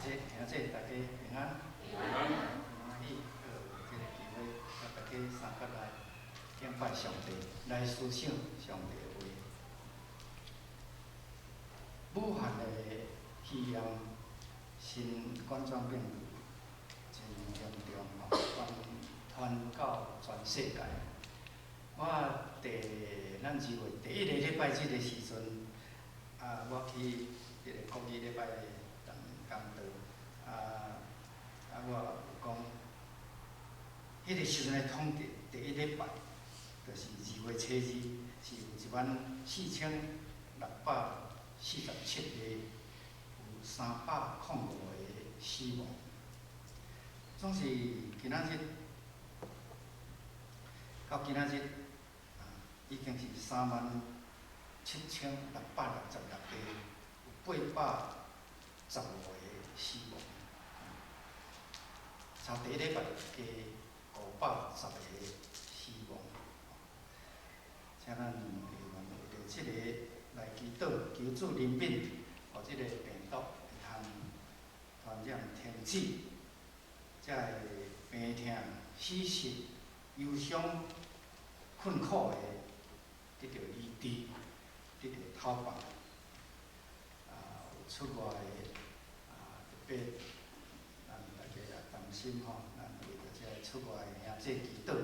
兄弟大家平安，欢喜，有这个机会，甲大家三角来敬拜上帝，来思想上帝的话。武汉的肺炎新冠状病毒真严重传到全世界。我咱2月第一个礼拜即个时阵，我去迄个国语礼拜工道，我有讲，迄个时阵的统计，第一礼拜就是2月初2，是有14647个，有305个死亡。总是今仔日到今仔日，已经是37666个，有815个死亡。差第一礼拜加510个死亡。请咱为着即个来祈祷，求主怜悯，互即个病毒会通传染天子，才会病痛、死失、忧伤、困苦的得到医治，得到讨办。有出外的特别，咱大家也担心吼，咱为着这出外的兄弟祈祷，特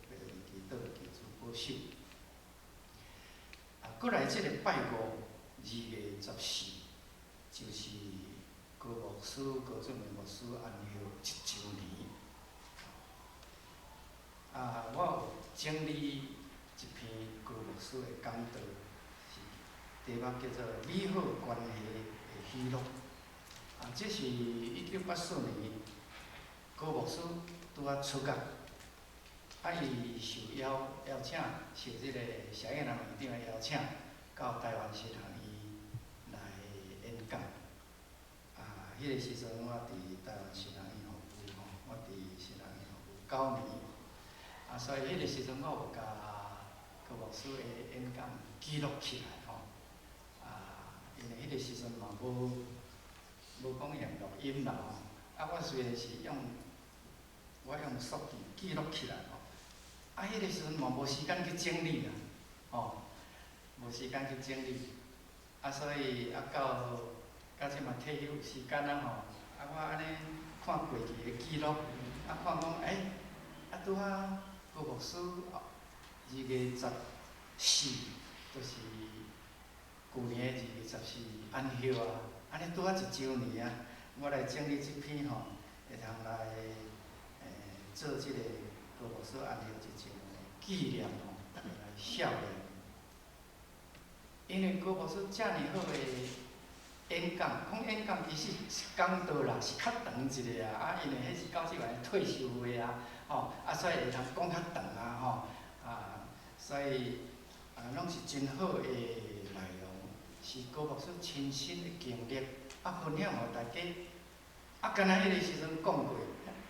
别祈祷求主保守。过来即个拜五，2月14，就是高牧师、高俊明牧师安休1周年。我有整理一篇高牧师的讲道，是题目叫做《美好关系的喜乐》。这是1984年高牧师拄仔出家，伊受邀请，受即个谢燕南院长的邀请，到台湾神学院来演讲。迄个时阵我伫台湾神学院服务吼，我伫神学院服务9年，所以迄个时阵我有甲高牧师的演讲记录起来吼。因为迄个时阵嘛无讲用录音啦吼，我虽然是我用手机记录起来吼。迄个时阵嘛无时间去整理啦，无时间去整理，所以到即嘛退休时间啊我安尼看过去的记录，看讲拄仔高牧师2月14，就是旧年的2月14安休安尼拄仔1周年我来整理即篇吼，会通来做即个高牧师安休1周年的纪念大家来孝念。因为高牧师遮尔好的演讲其实是讲道啦，是较长一个因为迄是到即个退休的所以会通讲较长所以拢是真好的内容，是高牧师亲身的经历，分享互大家。敢若迄个时阵讲过，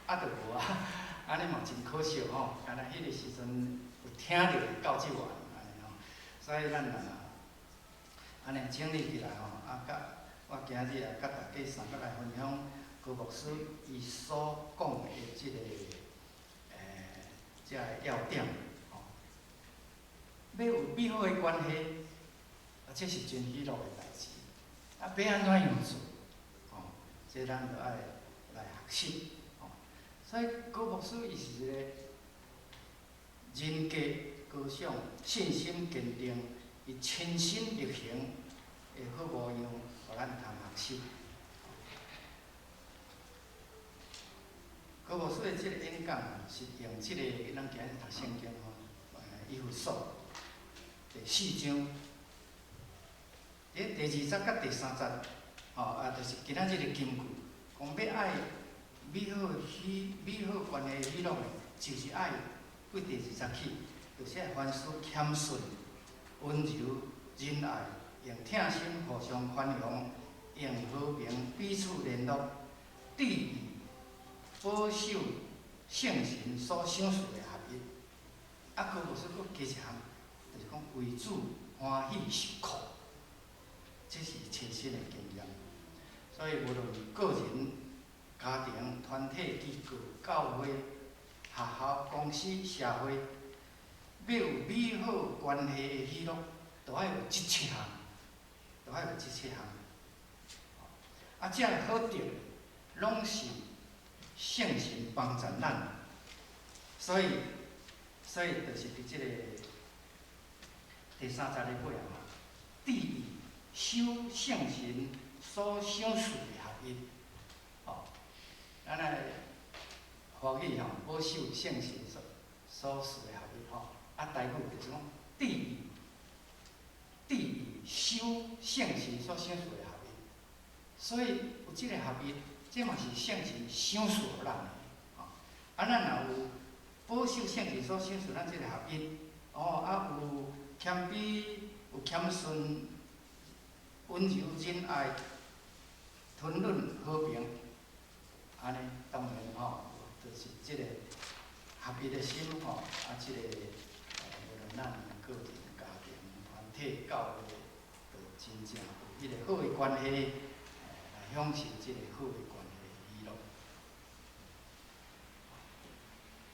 就无安尼嘛真可惜敢若迄个时阵有听到到即晚所以咱安尼整理起来我今日也甲大家三角来分享高牧师伊所讲的即个要点要有美好的关系，这是真喜乐的代志。要安怎样做？这咱就爱来学习。所以高牧师伊是一个人格高尚、信心坚定，伊亲身力行的好模样，互咱通学习。高牧师的即个演讲是用即个咱今日读圣经以弗所第4章，第20节甲第30节，就是今仔日的金句，讲要爱美好关系喜乐的，就是爱过第20节起，就是爱凡事谦顺、温柔、仁爱，用疼心互相宽容，用和平彼此联络，致力保守圣神所赏赐的合一。高牧师佫加一项，就是讲为主欢喜受苦，这是伊亲身的经验。所以无论个人、家庭、团体、机构、教会、学校、公司、社会，要有美好关系的喜乐，都爱有即7项，都爱有即7项。啊，这个好着，拢是圣神帮助咱，所以就是伫即个第3节咧尾啊，第二，修圣神所想事的合一，哦，咱来华语吼，保守圣神所事的合一吼，啊，台语就是讲第二，修圣神所想事的合一，所以有即个合一，这嘛是圣神想事互咱的，吼，啊，咱若有保守圣神所想事咱即个合一，哦，啊有谦卑，有谦顺。温柔、仁爱、吞忍、和平，安尼当然吼，就是即个合一的心吼，啊，即个无论咱个人、家庭、团体、教会，就真正有迄个好的关系，来享受即个好的关系的喜乐。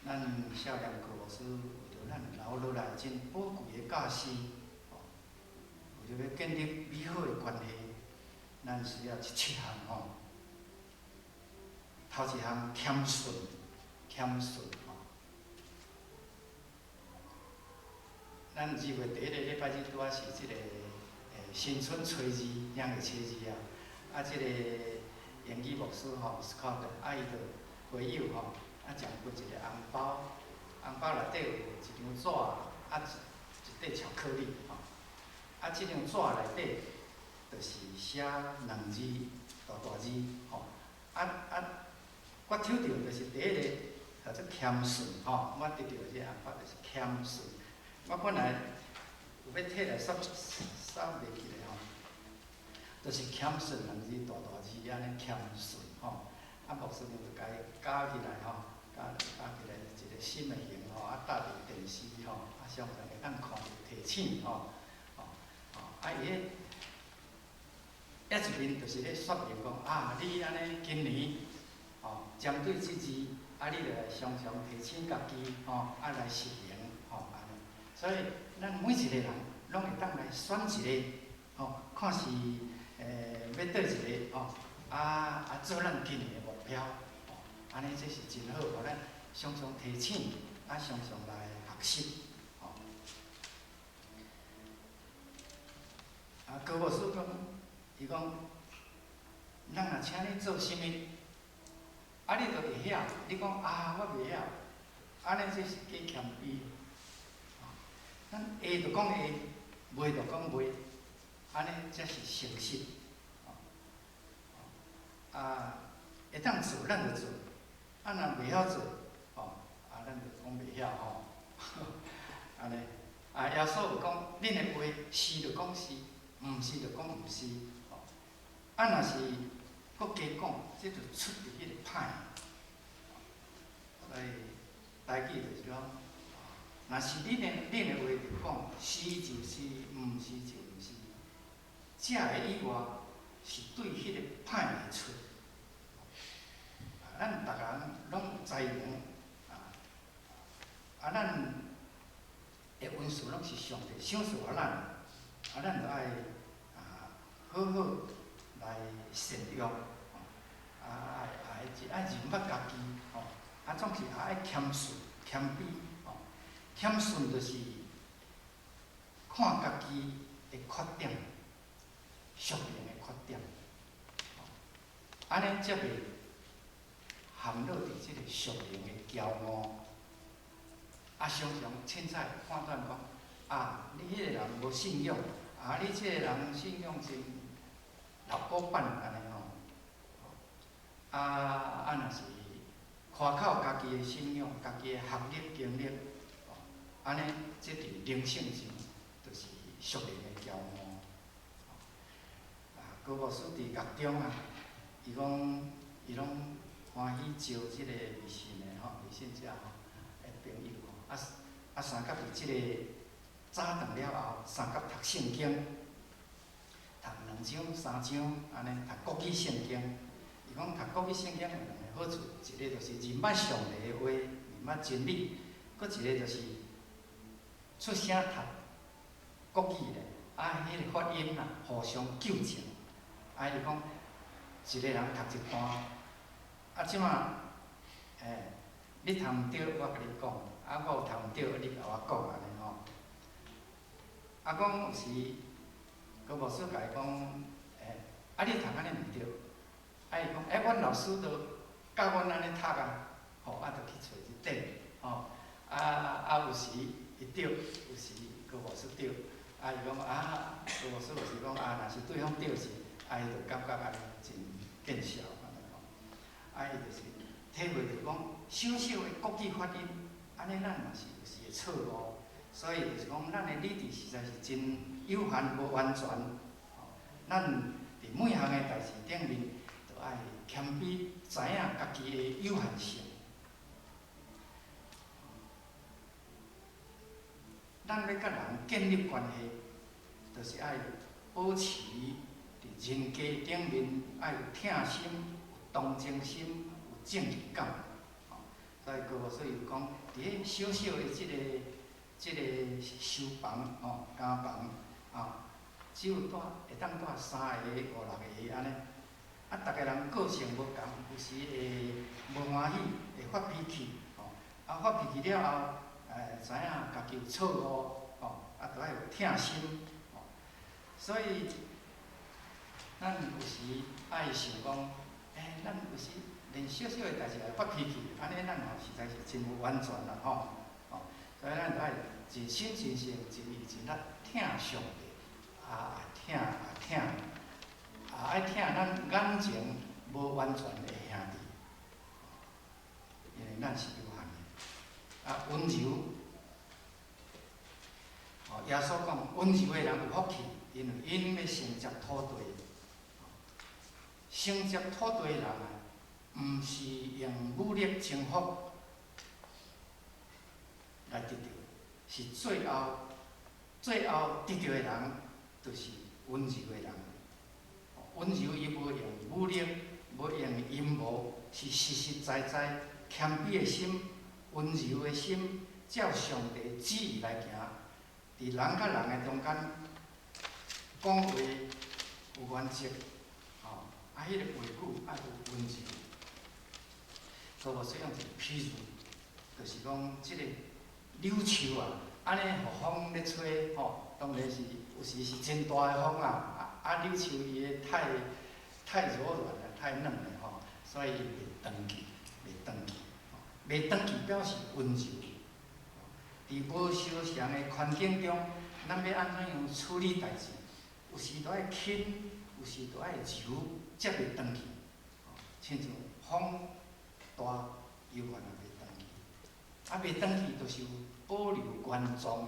咱少年课老师为着咱留落来真宝贵的教示。为着要建立美好的关系，咱需要即7项吼。头一项谦顺吼。咱2月第1个礼拜日拄仔是即个新春初二，两个初二啊。啊，即个英语牧师吼 ，Scott 啊，伊着回友吼，啊，奖过一个红包，红包内底有一张纸，啊，一块巧克力吼。啊，即张纸内底就是写2字，大字吼。我抽到就是第1个叫做谦顺吼，我得到即个红包就是谦顺。我本来有要摕来扫袂记咧吼，就是谦顺2字大字安尼谦顺吼。啊，牧师就甲伊加起来吼，加起来一个新的型吼，啊，搭伫电视吼，啊，常常会当看着提醒吼。啊，伊迄一面就是咧说明讲啊，你安尼今年针对即字，啊，你着来常常提醒家己啊来实行安尼。所以咱每一个人拢会当来选一个看是要倒一个做咱今年的目标安尼这是真好，互咱常常提醒，常常来学习高牧师讲，伊讲，咱若请你做啥物，你着会晓，你讲我袂晓，安尼这是假谦卑。咱会着讲会，袂着讲袂，安尼才是诚实。会当做咱就做，若袂晓做，咱就讲袂晓吼。安尼，耶稣有讲，恁的话是着讲是。毋是就讲毋是，若是搁加讲，这就出伫迄个歹。所以台语就是讲，若是恁的话就讲是就是，毋是就毋是。这个以外是对迄个歹的出。咱逐个人拢有才能，咱的恩赐拢是上帝赏赐互咱。咱着爱好好来善用，爱认捌家己，总是爱谦顺、谦卑，谦顺就是看家己的缺点，属灵的缺点，安尼才袂陷落伫即个属灵的骄傲，常常凊彩判断讲你迄个人无信用。你这个人信用真6股半安尼吼，若是夸口家己的信用、家己的学历经历，安尼这伫灵性上就是属灵的骄傲。高牧师伫狱中伊讲伊拢欢喜招即个微信者的朋友三甲伫即个早顿了后，三甲读圣经，读2章、3章，安尼读国语圣经。伊讲读国语圣经有2个好处，一个就是认捌上帝的话，认捌真理；，搁一个就是出声读国语咧，迄个发音啊，互相纠正。伊讲一个人读一段，即马你读毋对，我甲你讲；我有读毋对，你甲我讲安尼吼。讲有时，高牧师甲伊讲，你读安尼毋对。伊讲，阮老师都教阮安尼读啊，就去找一底，有时伊对，有时高牧师对。伊讲高牧师就是讲若是对方对时，伊就感觉安尼真见笑安尼吼。伊就是体会着讲，小小的国语发音，安尼咱嘛是有时会错误，所以就是讲，咱的理智实在是真有限无完全。咱伫每项的代志顶面，都爱谦卑，知影家己的有限性。咱要甲人建立关系，就是爱保持伫人家顶面爱有疼心、有同情心、有正义感。所以高牧师又讲，伫迄小小的即个书房家房只有会当住3个、5、6个安尼。逐个人个性无共，有时会无欢喜，会发脾气，发脾气了后，知影家己有错误，都爱有疼心，所以咱有时爱想讲，咱有时连小小的代志也发脾气，安尼咱实在是真无完全啦，所以咱就爱真心真性、真意真力疼上帝，疼。爱疼咱眼前无完全的兄弟，因为咱是有限的。温柔，耶稣讲温柔的人有福气，因为因要承接土地。承接土地的人毋是用武力征服来得到，是最后得到的人，就是温柔的人。温柔伊无用武力，无用阴谋，是实实在在谦卑的心、温柔的心，照上帝旨意来行。伫人甲人的中间，讲话有原则，迄个话语爱有温柔。高牧师用一个譬如，就是讲即个柳树安尼互风咧吹，当然是有时是真大的风啊。柳树伊个太柔软了，太嫩了所以袂长去，袂长去表示温柔。伫无相像的环境中，咱要安怎样处理代志？有时都爱轻，有时都爱柔，才袂长去。亲像风大，犹原也袂长去。袂长去，就是有保留原状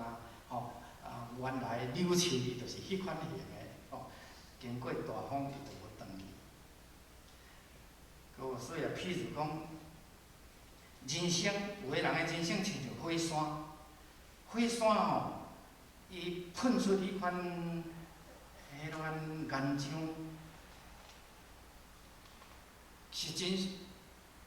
原来柳树伊就是迄款型的。经过大风，伊就无长去。所以譬如讲，人生有个人的人生亲像火山，火山伊喷出迄款烟浆，是真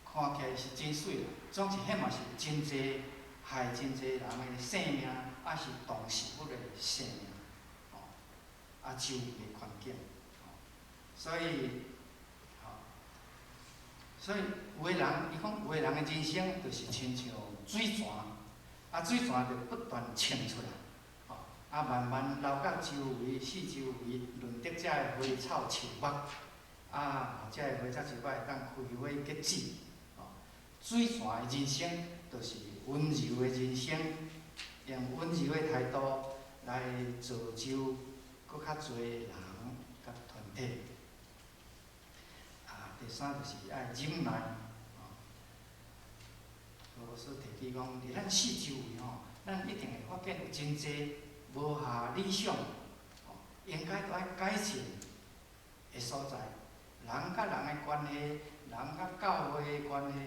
看起来是真水啦。总是迄嘛是真济害真济人的性命，是动植物的性命，周围的环境。所以有个人，伊讲有个人的人生就是亲像水泉，水泉就不断冲出来，慢慢流到周围四周围，轮得遮的花草树木，遮的花草树木会当开花结籽。水泉的人生就是温柔的人生，用温柔的态度来造就搁较侪人甲团体。第三就是爱忍耐，高牧师提起讲，伫咱四周围咱一定会发现有真济无下理想，应该都爱改进的所在。人甲人的关系，人甲教会的关系，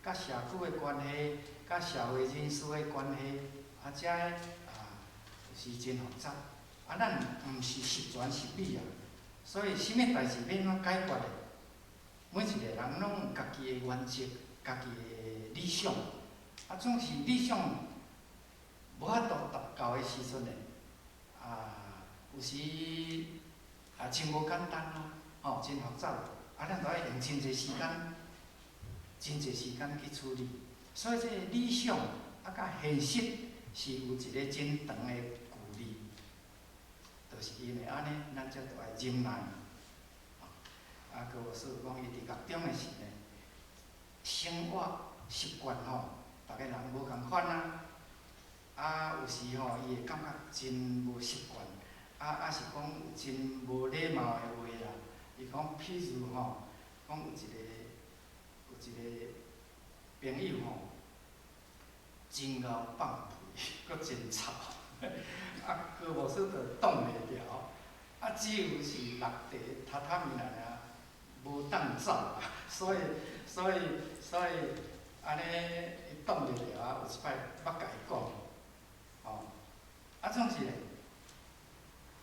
甲社区的关系，甲社会人士的关系，遮个是真复杂。咱毋是十全十美啊，所以啥物代志要怎解决的？每一个人拢有家己的原则，家己的理想，总是理想无法度达到的时阵呢，有时真无简单真复杂，咱着爱用真侪时间，真侪时间去处理。所以这个理想甲现实是有一个真长的距离，就是因为安尼，咱才着爱忍耐。搁有说讲，伊伫狱中的时呢，生活习惯逐个人无共款有时伊会感觉真无习惯，是讲真无礼貌的话啦。伊讲，譬如讲有一个朋友真够放屁，搁真吵，搁无说着挡袂牢，只有是落地榻榻米内尔。无当走所以安尼伊挡袂牢有一摆捌甲伊讲，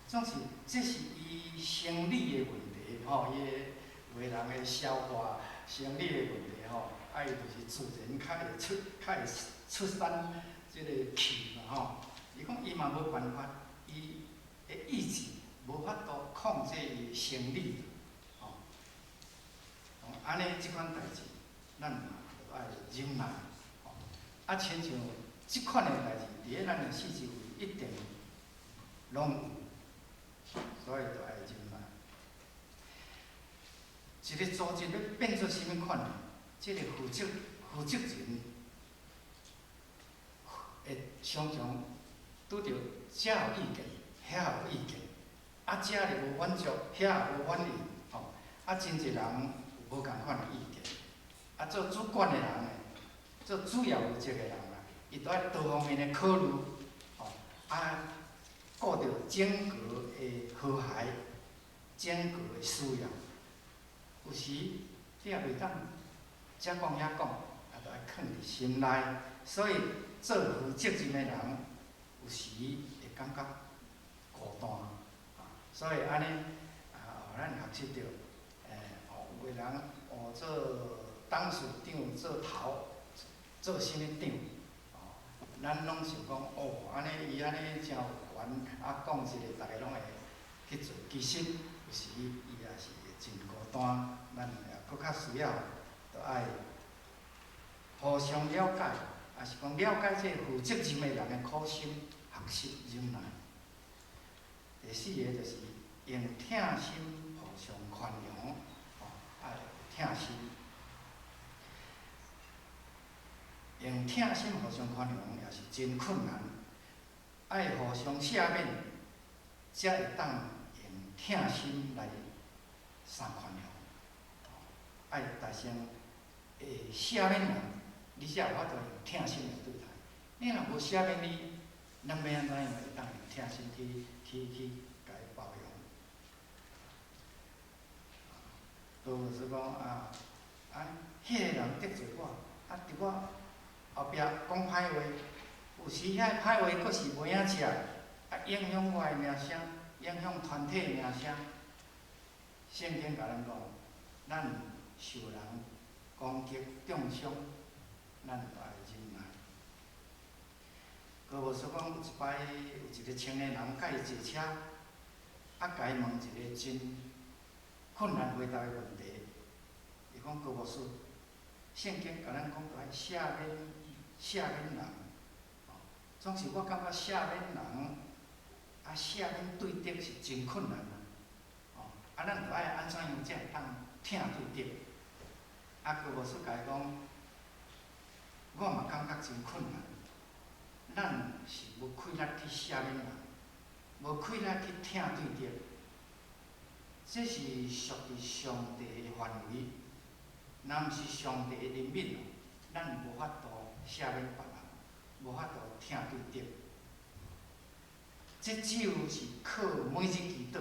总是这是伊生理的问题伊的为人的消化生理的问题伊就是自然较会出产即个气嘛伊讲伊嘛无办法，伊的意志无法度控制伊生理。安尼即款代志，咱嘛着爱忍耐。亲像即款的代志，伫咧咱的四周围一定拢有，所以着爱忍耐。一个组织要变做啥物款呢？即个负责人会常常拄着遮有意见，遐有意见，遮咧无满足，遐也无满意，真侪人。无共款的意见，做主管的人呢，做主要负责的人伊都爱多方面的考虑，顾着整个的和谐，整个的需要。有时你也袂当遮讲遐讲，着爱藏伫心内。所以做负责任的人，有时会感觉孤单，所以安尼互咱学习着。有个人做董事长、做头、做啥物长，咱拢想讲安尼伊安尼真有权，讲一个大家拢会去做。其实有时伊也是真孤单，咱也搁较需要，着爱互相了解，也是讲了解这负责任的人的苦心，学习忍耐。第四个就是用疼心互相宽容。疼心，用疼心互相宽容也是真困难，爱互相赦免，才会当用疼心来相宽容。爱大声会赦免人，你才有法度用疼心来对待。你若无赦免你，咱要安怎样会当用疼心去甲伊包容？都是讲迄个人得罪我，伫我后壁讲歹话，有时遐歹话阁是袂晓食，影响我的名声，影响团体的名声。圣经甲咱讲，咱受人攻击、中伤，咱着爱忍耐。搁无说讲有一摆有一个青年人甲伊坐车，甲伊问一个真困难回答的问题，伊讲搁无说。圣经甲咱讲，着爱赦免人，总是我感觉赦免人，赦免对敌是真困难咱着爱安怎样才会当疼对敌？搁无说甲伊讲，我嘛感觉真困难，咱是无气力去赦免人，无气力去疼对敌，这是属于上帝的范围。若毋是上帝的怜悯咱无法度赦免别人，无法度疼对敌。这只有是靠每日祈祷。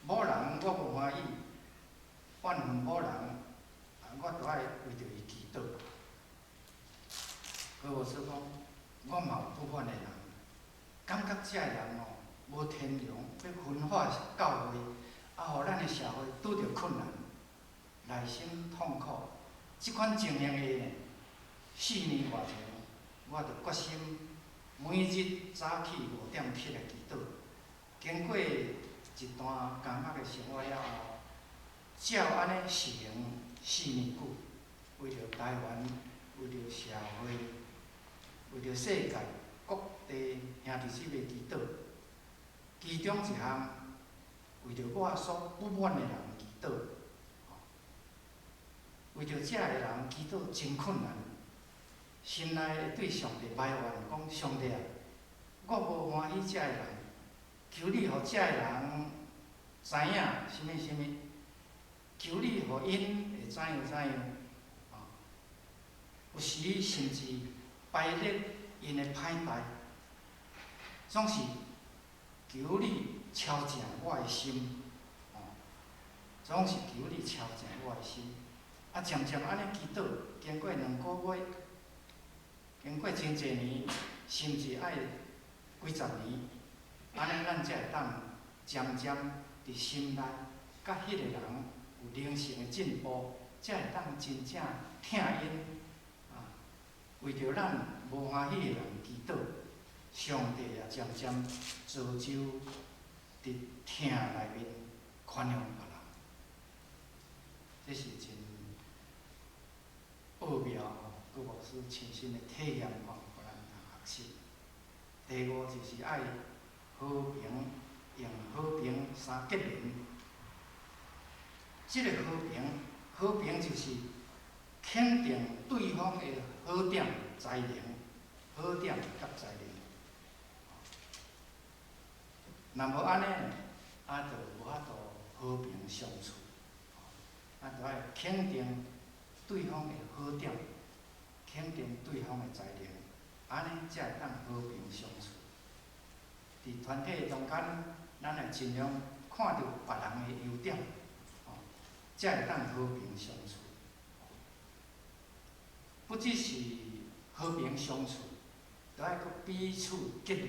某人我无欢喜，怨恨某人，我着爱为着伊祈祷。搁无说讲，我嘛有不满的人，感觉遮个人无天良，要分化教会，啊，互咱的社会拄着困难，内心痛苦，即款情形下呢，4年外前，我就决心每日早起5点起来祈祷。经过一段艰难的生活了后，照安尼实行4年久，为着台湾，为着社会，为着世界各地兄弟姊妹祈祷。其中一项，为着我所不满的人祈祷，为着遮个人祈祷真困难，心内会对上帝埋怨讲：上帝啊，我无欢喜遮个人，求你互遮个人知影什物什物，求你互因会知影知影。有时甚至排列因的歹代，总是求你敲正我的心，总是求你敲正我的心。啊，渐渐安尼祈祷，经过2个月，经过真侪年，甚至爱几十年，安尼咱才会当渐渐伫心内，甲迄个人有灵性的进步，才会当真正疼因。为着咱无欢喜的人祈祷，上帝也渐渐造就伫疼内面宽容别人，这是真奥妙葛牧师亲身的体验互咱学习。第5就是爱和平，用和平3结连。这个和平就是肯定对方的好点、才能，好点甲才能。若无安尼，就无法度和平相处。就爱肯定对方的好点，肯定对方的才能，安尼才会当和平相处。伫团体中间，咱会尽量看到别人的优点，才会当和平相处。不只是和平相处，都爱搁彼此结连，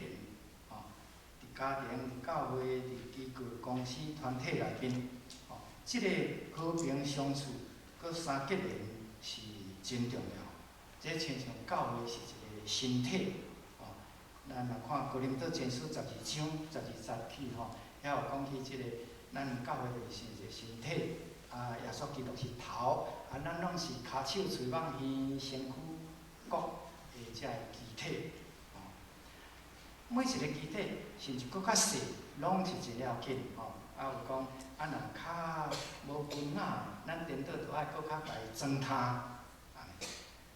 伫家庭、伫教会、伫机构、公司、团体内面，即个和平相处，搁3结连是真重要。这亲像教会是一个身体，咱若看哥林多前书12章12节起遐有讲起即个，咱教会就是一个身体。耶稣基督是头，咱拢是骹手喙蠓耳身躯骨的遮个肢体。每一个肢体，甚至搁较细，拢是真要紧。有讲，若骹无分仔，咱颠倒着爱搁较甲伊装塌。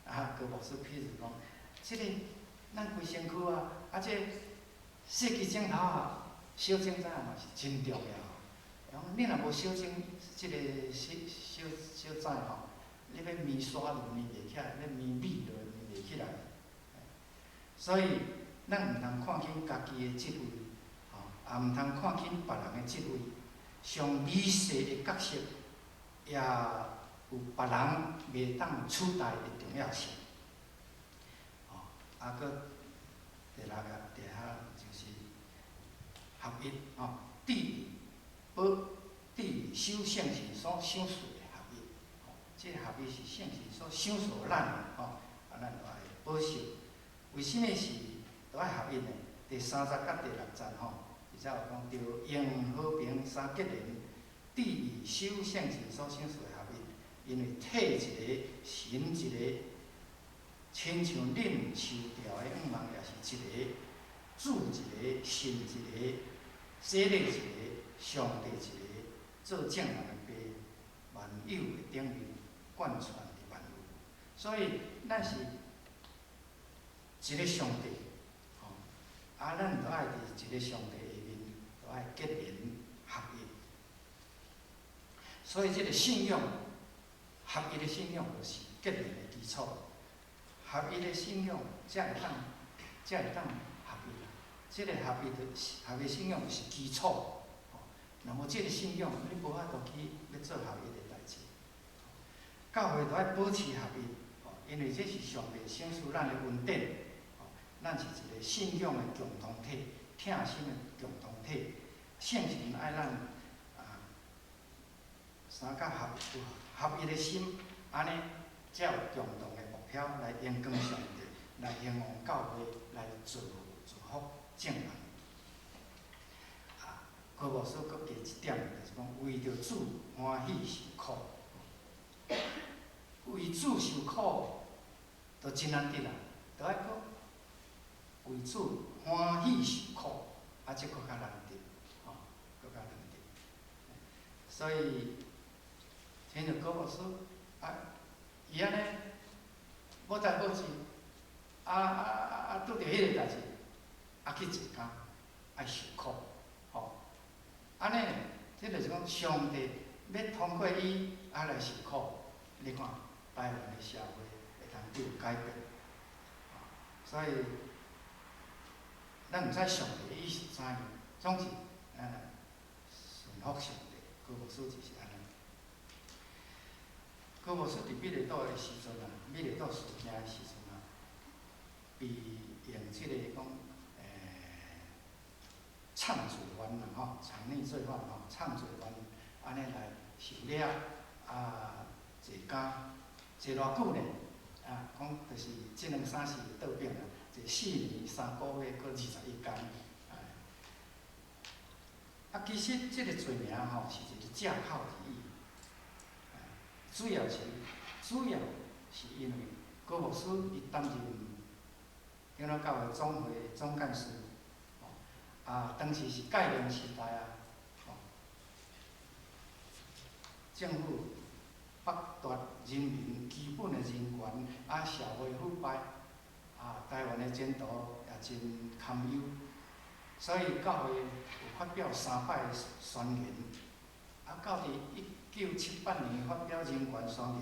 葛牧师譬如讲，即个咱规身躯这细支指头小指指嘛是真重要。你若无小指，即个小指你要面刷就面袂起来，要面米就面袂起来。所以，咱毋通看轻家己的职位，也毋通看轻别人的职位。上微细的角色，也有别人袂当取代的重要性。搁第6就是合一，第二守圣神所赏赐的合一。这个合一是圣神所赏赐咱的，咱就爱保守。为什么是都爱合一呢？第30甲第6节伊才有讲着用和平3结连，第二守圣神所赏赐的合一，因为体一个，神一个，亲像恁受调的五芒也是一个，主一个，神一个，洗礼一个，上帝一个，做正人的爸，万有的顶面，贯穿伫万有。所以咱是一个上帝，咱都爱伫一个上帝下面，都爱结连合一。所以这个信仰，合一的信仰就是结连的基础。合一的信仰才会当合一。这个合一信仰就是基础。若无这个信仰，你无法度去要做合一的代志。教会都爱保持合一，因为这是上帝赏赐咱的恩典。咱是一个信仰的共同体，疼心的共同体，圣神爱咱三甲合一的心，安尼才有共同的目标来延光上帝，来兴旺教会，来祝福正人。高牧师佫加一点，就是讲为着主欢喜受苦，为主受苦，就真难得啦。就爱佫为主欢喜受苦，这佫较难得，佫较难得。所以，听着高牧师伊安尼无代无志，拄着迄个代志，去坐监，爱受苦，安尼，即就是讲上帝要通过伊来受苦。你看台湾的社会会通有改变，所以咱毋知上帝的意是怎样，总之顺服上帝。高牧师就是安尼。高牧师伫美丽岛的时阵美丽岛事件的时阵被用即个讲唱罪犯藏匿罪犯唱罪犯，安尼来受掠坐监，坐偌久呢？讲就是即2、3次倒饼坐4年3个月，搁21天。其实即个罪名是一个藉口而已。主要是因为高牧师伊担任长老教会总会总干事，当时是戒严时代政府剥夺人民基本的人权，社会腐败，台湾的前途也真堪忧，所以教会有发表3摆宣言，到伫1978年发表人权宣言，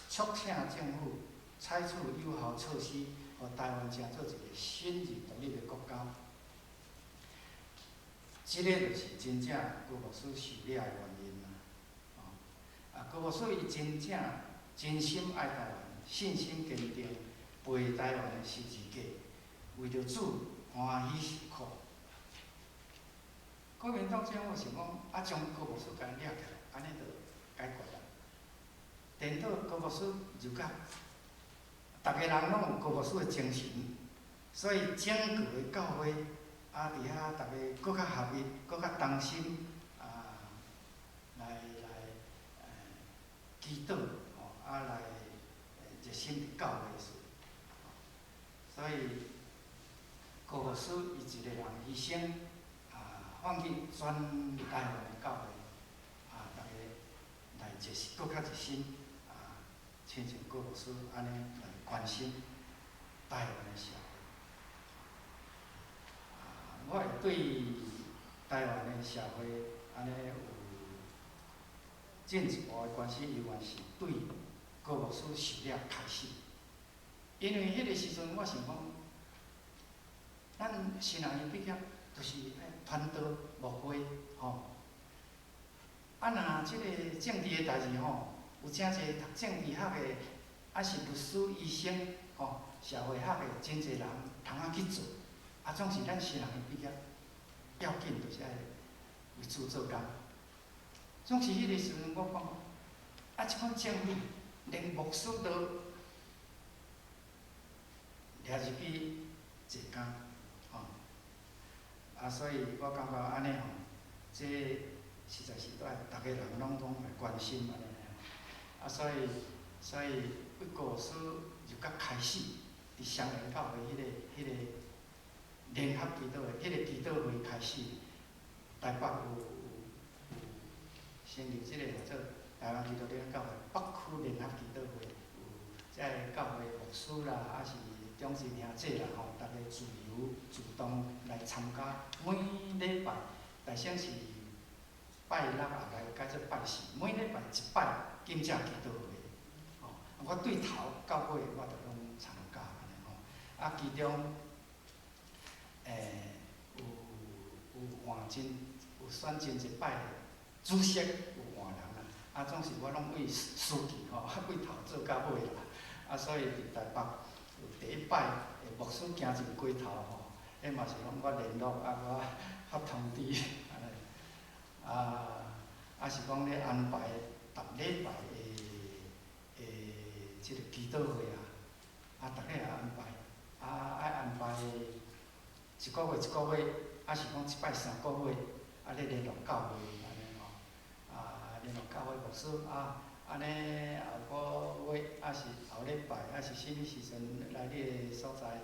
促请政府采取有效措施，互台湾成做一个新自独立的国家。即个就是真正高牧师受掠的原因啦。高牧师伊真正真心爱台湾，信心坚定，陪台湾的十字架，为着主欢喜受苦。国民党政府想讲将高牧师甲掠起来，安尼就解决啦。颠倒高牧师就甲逐个人拢有高牧师的精神，所以整个的教会伫遐逐个搁较合一，搁较同心来祈祷来热心伫教会事。所以高牧师伊一个人牺牲，放弃全台湾的教会，逐个来搁较热心，亲像高牧师安尼来关心台湾的社会。我会对台湾的社会安尼有进一步的关心，永远是对高牧师受掠开始。因为迄个时阵，我想讲，咱新人伊毕业就是传道牧会，若即个政治的代志有真侪读政治学的，是律师、医生，社会学的，真侪人通去做。总是咱新人伊毕业，要紧就是爱为主做工。总是迄个时阵，我讲，即款政府连牧师都掠入去坐监，所以我感觉安尼这实在是都爱逐个人拢来关心安尼。所以高牧师就甲开始伫双连教会迄个联合祈祷的迄个祈祷会开始，台北有成立即个叫做台湾基督教教会北区联合祈祷会，有遮个教会牧师啦，是中心兄弟啦，逐个自由主动来参加。每礼拜，大省是拜6来改做拜4，每礼拜1摆金正祈祷会。我对头到尾我都拢参加安尼其中有选真一摆主席有换人啦，总是我拢为书记为头做到尾啦。所以伫台北有第1摆牧师行进街头迄嘛是拢我联络我发通知安尼，是讲咧安排逐礼拜即个祈祷会逐个也安排，爱安排一个月一个月，是讲一摆3个月，咧联络教会安尼吼，联络教会牧师安尼后个月是后礼拜是啥物时阵来你个所在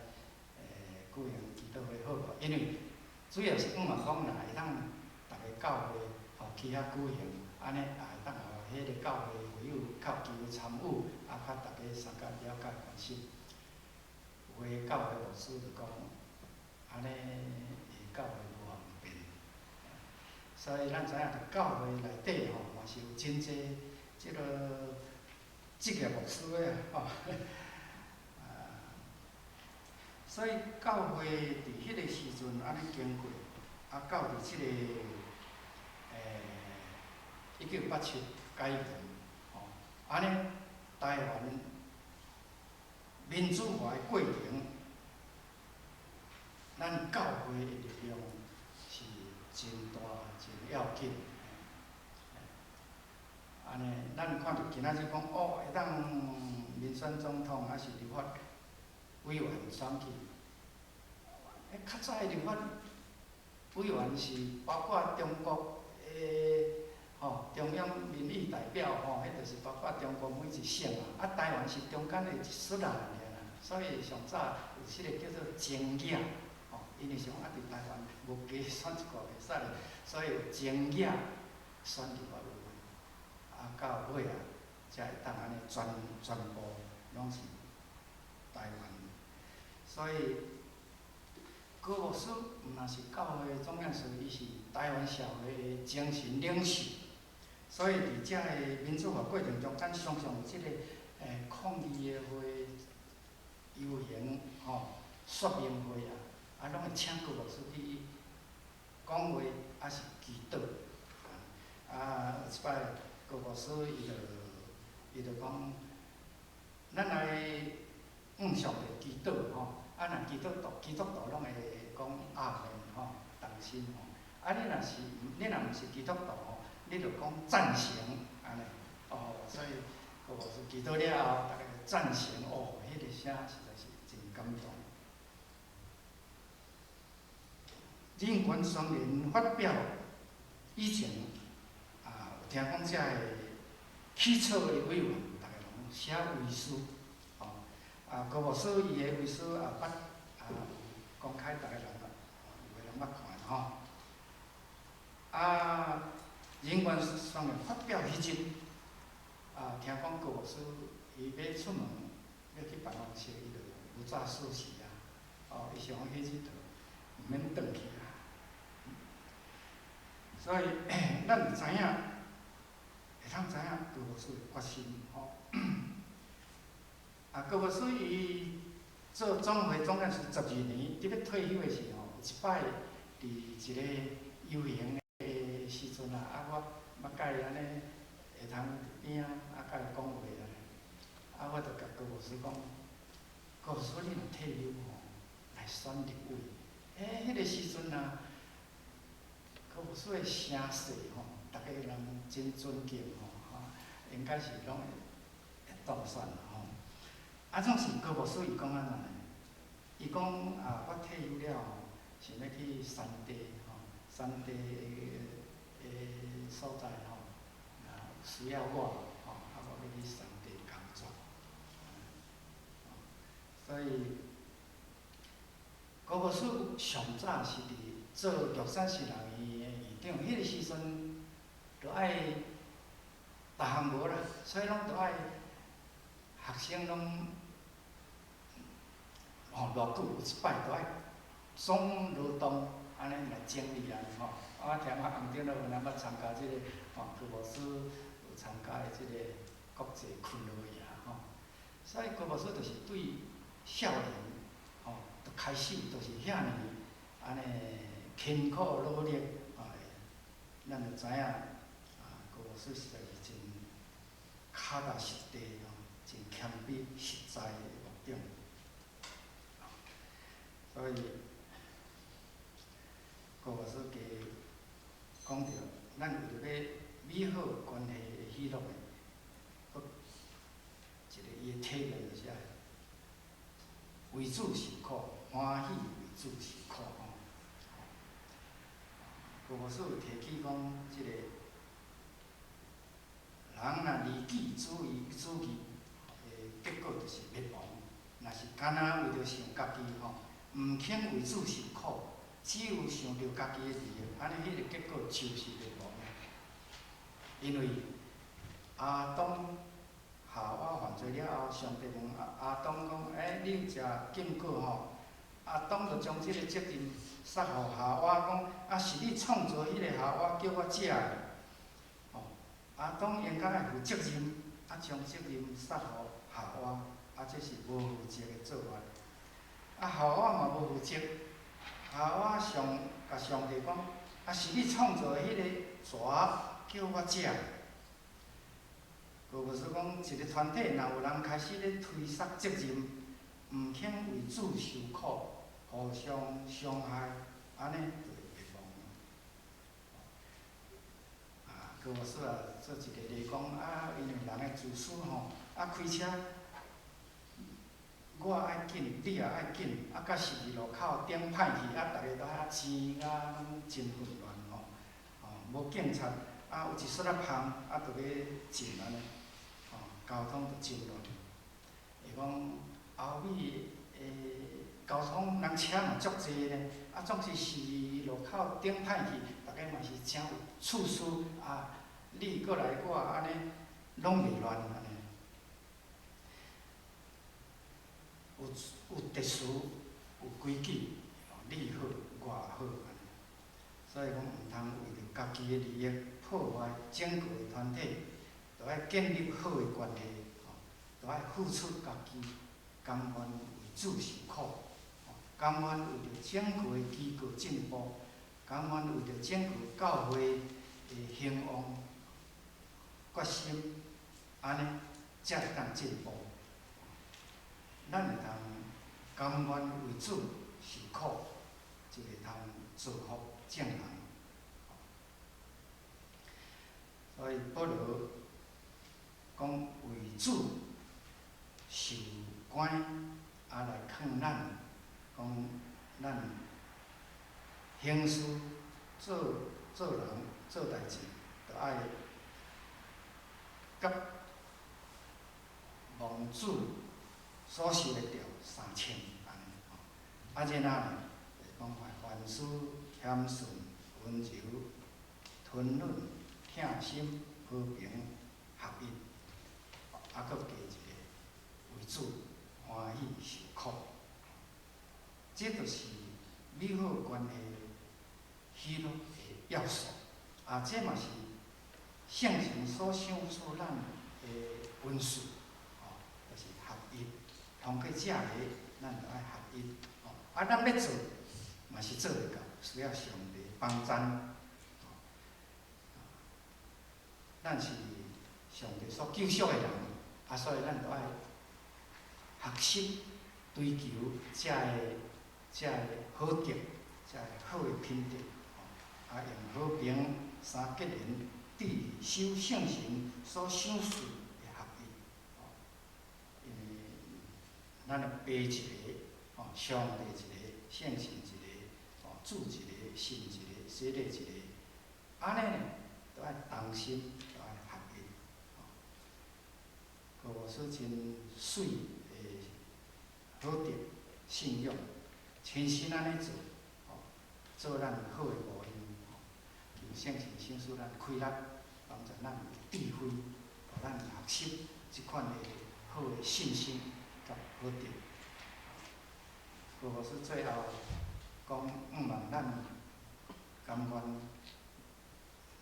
举行祈祷会好无？因为主要是讲若会当逐个教会去遐举行，安尼也会当迄个教会会友较有机会参与，较逐个相甲了解关心。有诶教会牧师就讲，安尼教会无方便，所以咱知影着教会内底嘛是有真济即个职业牧师诶所以教会伫迄个时阵安尼经过，到伫即个1987改元安尼台湾民主化诶过程，咱教会诶力量是真大真要紧。安尼，咱看到今仔日讲会当民选总统，是立法委员选举。较早诶立法委员是包括中国诶中央民意代表迄就是包括中国每一省台湾是中间诶一撮啦，所以上早有即个叫做精英因为是讲伫台湾无加选一个袂使咧，所以有精英选立法委员，到尾才会当安尼全部拢是台湾，所以高牧师毋但是教会总干事，伊是台湾社会诶精神领袖，所以伫遮个民主化过程中，咱常常有即个抗议诶会、游行说明会拢会请高牧师去讲话，是祈祷。有一摆高牧师伊就讲，咱来上帝祈祷若基督徒拢会讲阿门同心你若毋是基督徒你就讲赞成安尼所以高牧师祈祷了后，大家赞成迄个声实在是真感动。人权宣言发表以前有听讲遮个起草的委员，大家拢写遗书高牧师伊的遗书有公开，大家人有诶人捌看人权宣言发表迄阵听讲高牧师伊要出门要去办公室，伊就有早锁匙伊想讲迄日就毋免转去所以咱会知影，会通知影高牧师的决心高牧师伊做总会总干事12年，伫要退休的时候，有一摆伫一个游行的时阵我甲伊安尼会通伫边甲伊讲话我就甲高牧师讲，高牧师你若退休来选立委，迄个时阵高牧师的声势逐个人真尊敬应该是拢会当选总是高牧师伊讲安怎？伊讲我退休了想要去山地山地所在需要我我要去山地工作。所以高牧师上早是伫做玉山新人院的院长，迄个时阵就爱逐项无啦，所以拢就爱学生拢偌久有一摆就爱总劳动安尼来整理我听我红顶路有人捌参加即个高牧师有参加的即个国际昆乐营所以高牧师就是对少年就开始就是遐尔安尼辛苦努力咱就知影高牧师实在是真脚踏实地真谦卑实在的牧长。所以高老师加讲着，咱为着要美好关系的喜乐的，搁一个伊的体面就是啥？为主受苦，欢喜为主受苦吼。高老师有提起讲，即个人若离己主义，结果就是灭亡。若是干那为着想家己吼，毋肯为主受苦，只有想着家己的利益，安尼迄个结果就是灭亡。因为亚当夏娃犯罪了后，上帝问亚当讲：你有食禁果吼？亚当就将即个责任撒互夏娃讲：是你创造迄个夏娃叫我食的。吼，亚当应该爱负责任，将责任撒互夏娃，这是无负责的做法。夏娃嘛无负责，夏娃甲上帝讲：是你创造迄个蛇叫我食的。就是讲，一个团体若有人开始咧推卸责任，毋肯为主受苦，互相伤害，安尼就会灭亡。高老师做一个例讲，因为人的自私吼，开车，我爱紧，你也爱紧，到十字路口顶歹去，大家都遐钱拢真混乱吼，无警察，有一撮仔香，就要进安尼。交通就真乱，会讲后尾交通人车嘛足济咧，总是十字路口顶歹去，大家嘛是真有次序你过来我安尼，拢袂乱安尼。有秩序，有规矩，你好我好安尼。所以讲毋通为着家己的利益破坏整个的团体。都爱建立好的关系，都爱付出家己，甘愿为主受苦，甘愿为着整个的机构进步，甘愿为着整个教会的兴旺决心，安尼才会当进步。咱会通甘愿为主受苦，就会通造福众人。所以保罗讲为主受关，来劝咱，讲咱行事做人做代志，着爱甲望主所受的条3000安尼。然后讲凡事谦顺、温柔、吞忍、疼心、和平、合一。搁加一个为主欢喜受苦，这就是美好关系喜乐的要素。这嘛是圣神所赏赐咱的恩赐，就是合一。通过这个，咱就爱合一。咱要做，嘛是做袂到，需要上帝帮咱。咱是上帝所救赎的人。所以咱着爱学习追求遮个好德，遮个好的品德，用和平、三结连、智、守圣神所赏赐的合一。因为咱的爸一个，上帝一个，圣神一个，主一个，神一个，洗礼一个，安尼呢，着爱同心。高老师真水的好德信仰，全心安尼做，做咱好的模样。求圣神赏赐咱开力，帮助咱有智慧，互咱学习即款的好的信心甲好德。高老师最后讲，望咱甘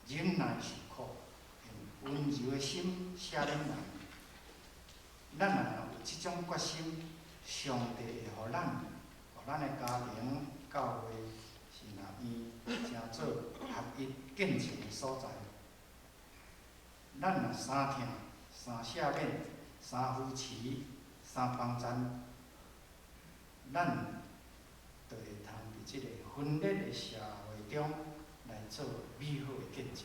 愿忍耐受苦，用温柔的心写忍耐。咱若有即种决心，上帝会互咱的家庭、教会是变成做合一敬虔的所在。咱若三疼、三赦免、三扶持、三帮赞，咱就会通伫即个分裂的社会中来做美好的见证。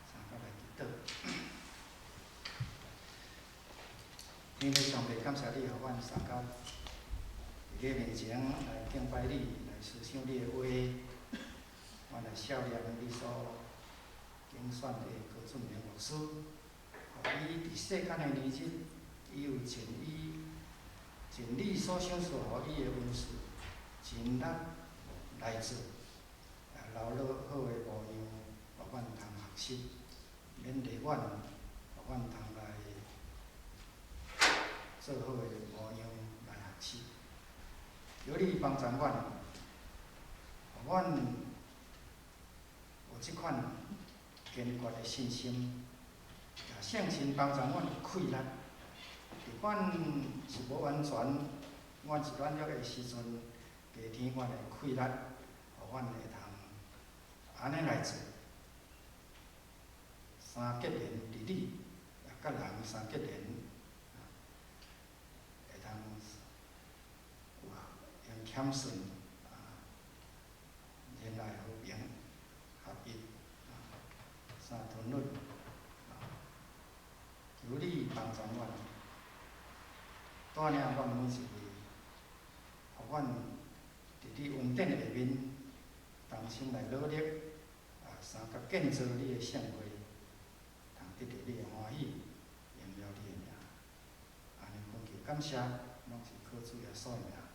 三甲来祈祷。天父上帝，感谢你，互阮三甲伫你面前来敬拜你，来思想你的话，我来效念你所拣选的高俊明牧师，互伊伫世间的年日，伊有尽你所赏赐互伊的恩赐，尽力来做，留落好的模样，互阮通学习，勉励阮，互阮通来做好的模样来学习。求你帮助阮，互阮有即款坚决的信心，也圣神帮助阮有气力。伫阮是无完全，阮是软弱的时阵，加添阮的气力，互阮会通安尼来做。三结连伫你，也甲人三结连，会通有用谦顺，仁爱和平合一，三吞忍。求你帮助阮，带领阮每一位，互阮伫你恩典的下面，同心来努力，三甲建造你的圣会，通得到你的欢喜，荣耀你的名。安尼恳求感谢，拢是靠主耶稣的名。